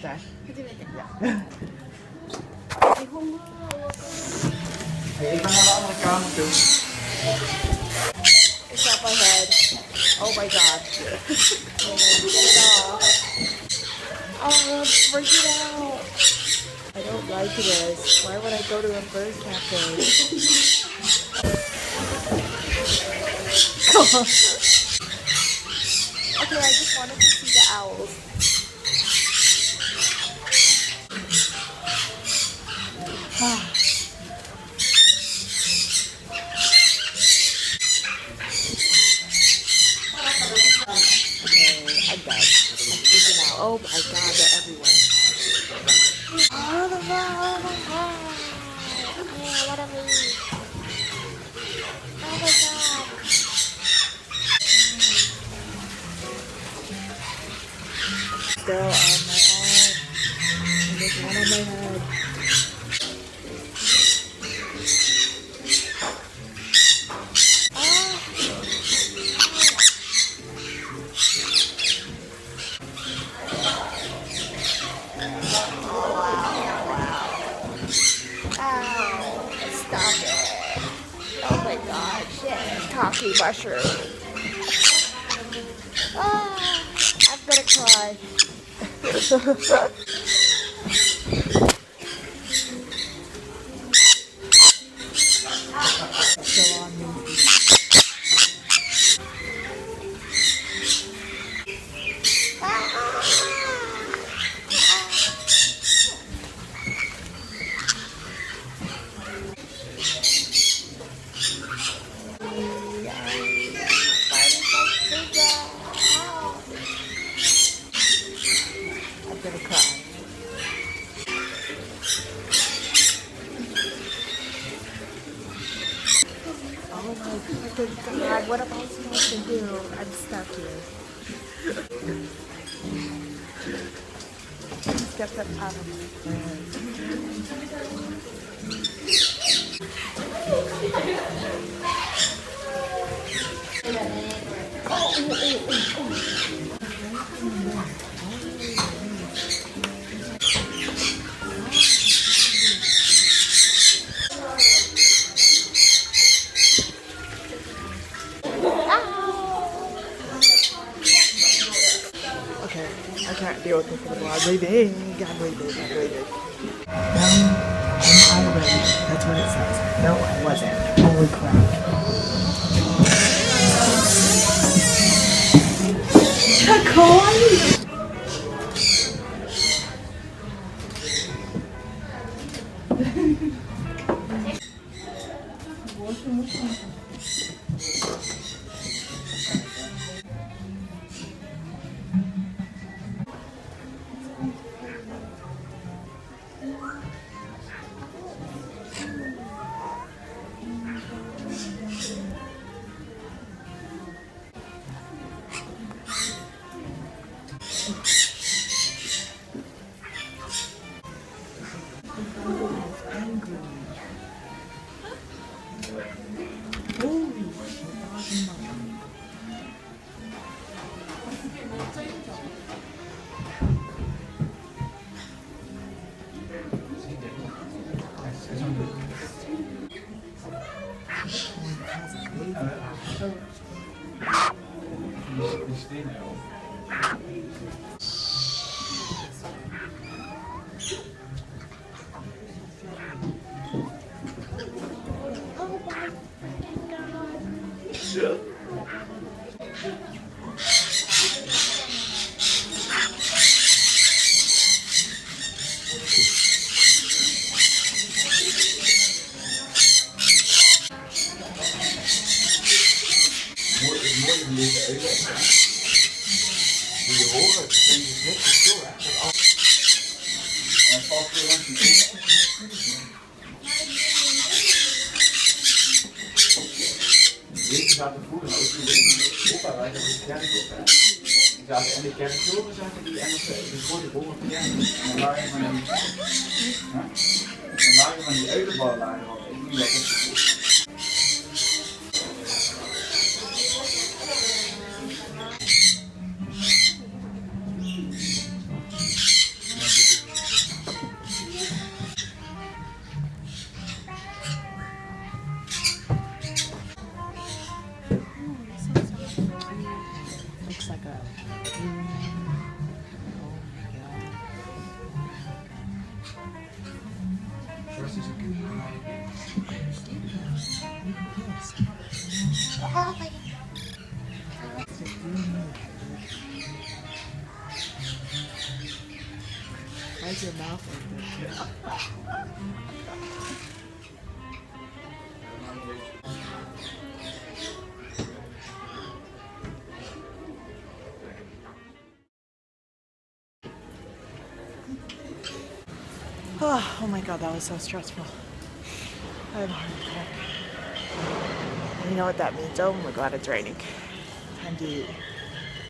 time? 初めて。 Yeah. 日本語はわかる。 Hey, ik ga naar de andere kamer toe. It's up my head. Oh my god. Get it off. Oh, break it out. I don't like this. Why would I go to a bird cafe? Okay, I just wanted to see the owls. Okay, I'm done. I'm freaking out. Oh my god, they're everywhere. Oh my god, oh my god. Yeah, what a move. Oh my god. Still on my arm. And there's one on my head. Ow, stop it. Oh my god, shit. Cocky mushroom. Ah, I'm gonna cry. Still on me. I'm gonna cry. Oh my fucking god, what am I supposed to do? I'm stuck here. Get that out of my head. Okay, I can't deal with this anymore. I'm breathing. I'm breathing. I'm breathing. No, am I ready? That's what it says. No, I wasn't. Holy crap. zaten vroeger ook toen in Opa wij zaten in de kerk. Die zaten in de kerktoren zaten die Engelse, de grote bollen van kerk. En dan waren van die, dan waren van die eulenballen lagen al. Ik niet lekker. Why's your mouth like this? Oh my god, that was so stressful. I have a heart attack. You know what that means? Oh my god, it's raining. Time to eat.